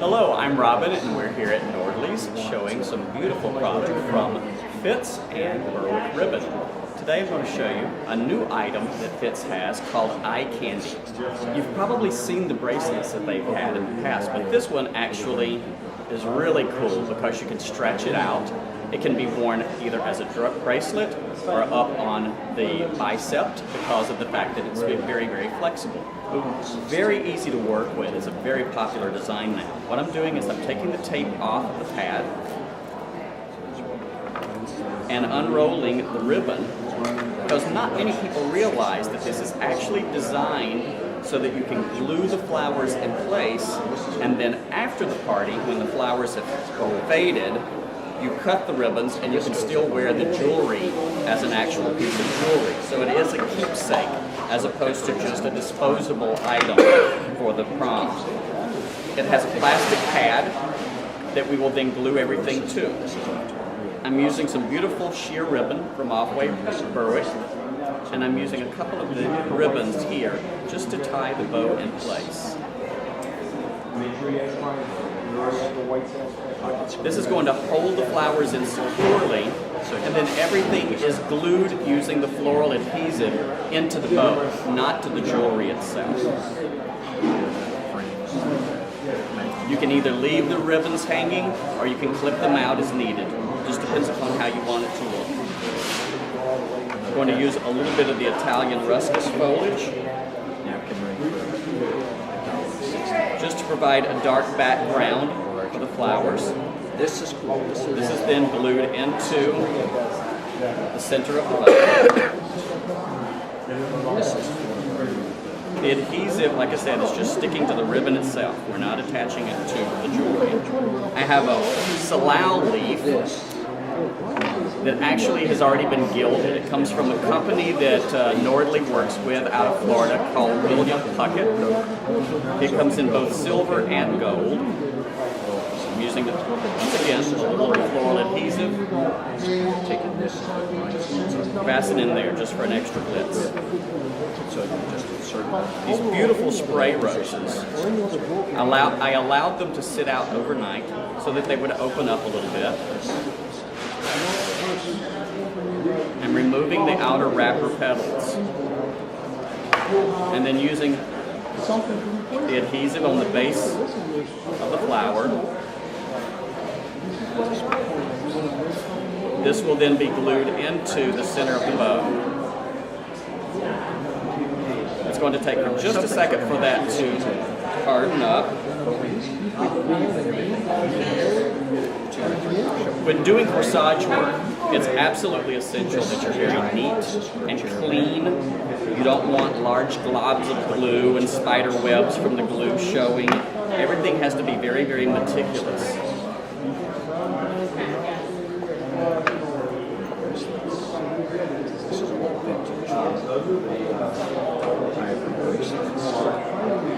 Hello, I'm Robin and we're here at Nordlie's showing some beautiful product from Fitz and Berwick Ribbon. Today I'm going to show you a new item that Fitz has called Eye Candy. You've probably seen the bracelets that they've had in the past, but this one actually is really cool because you can stretch it out. It can be worn either as a bracelet or up on the bicep because of the fact that it's very, very flexible. Very easy to work with. It's a very popular design now. What I'm doing is I'm taking the tape off of the pad and unrolling the ribbon because not many people realize that this is actually designed so that you can glue the flowers in place, and then after the party, when the flowers have faded, you cut the ribbons and you can still wear the jewelry as an actual piece of jewelry. So it is a keepsake as opposed to just a disposable item for the prom. It has a plastic pad that we will then glue everything to. I'm using some beautiful sheer ribbon from Off-White Berwick, and I'm using a couple of the ribbons here just to tie the bow in place. This is going to hold the flowers in securely, and then everything is glued using the floral adhesive into the bow, not to the jewelry itself. You can either leave the ribbons hanging or you can clip them out as needed. It just depends upon how you want it to look. I'm going to use a little bit of the Italian ruscus foliage just to provide a dark background for the flowers. This is then glued into the center of the bow. The adhesive, like I said, is just sticking to the ribbon itself. We're not attaching it to the jewelry. I have a salal leaf that actually has already been gilded. It comes from a company that Nordlie works with out of Florida called William Puckett. It comes in both silver and gold. I'm using, once again, a little floral adhesive. Fasten in there just for an extra glitz. These beautiful spray roses, I allowed them to sit out overnight so that they would open up a little bit. I'm removing the outer wrapper petals and then using the adhesive on the base of the flower. This will then be glued into the center of the bow. It's going to take just a second for that to harden up. When doing corsage work, it's absolutely essential that you're very neat and clean. You don't want large globs of glue and spider webs from the glue showing. Everything has to be very, very meticulous.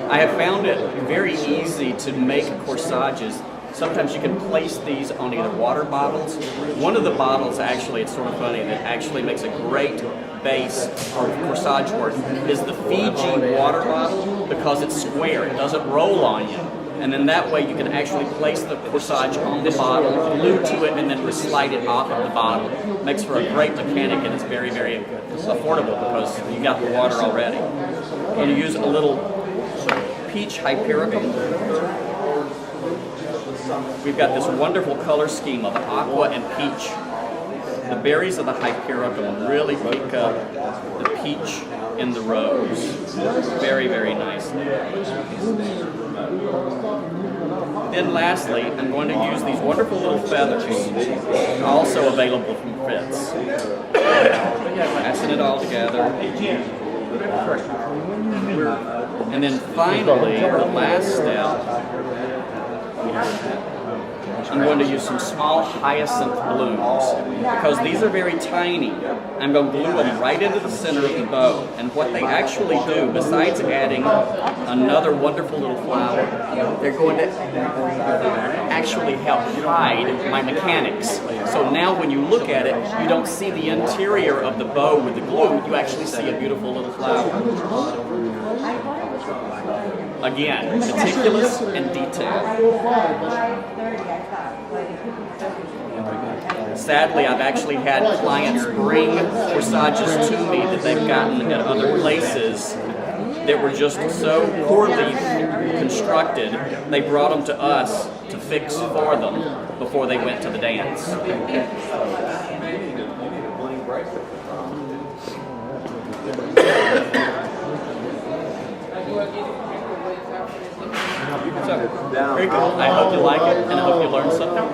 I have found it very easy to make corsages. Sometimes you can place these on either water bottles. One of the bottles, actually, it's sort of funny, that actually makes a great base for corsage work is the Fiji water bottle because it's square. It doesn't roll on you. And then that way you can actually place the corsage on the bottle, glue to it, and then slide it off of the bottle. Makes for a great mechanic, and it's very, very affordable because you got the water already. And you use a little peach hypericum. We've got this wonderful color scheme of aqua and peach. The berries of the hypericum really pick up the peach in the rose very, very nicely. Then lastly, I'm going to use these wonderful little feathers, also available from Fitz. Fasten it all together. And then finally, the last step, I'm going to use some small hyacinth blooms because these are very tiny. I'm going to glue them right into the center of the bow. And what they actually do, besides adding another wonderful little flower, they're going to actually help hide my mechanics. So now when you look at it, you don't see the interior of the bow with the glue, you actually see a beautiful little flower. Again, meticulous and detailed. Sadly, I've actually had clients bring corsages to me that they've gotten at other places that were just so poorly constructed, they brought them to us to fix for them before they went to the dance. So, very good. I hope you like it, and I hope you learned something.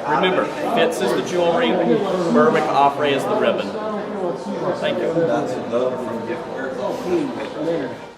Remember, Fitz is the jewelry, Berwick Offray is the ribbon. Thank you.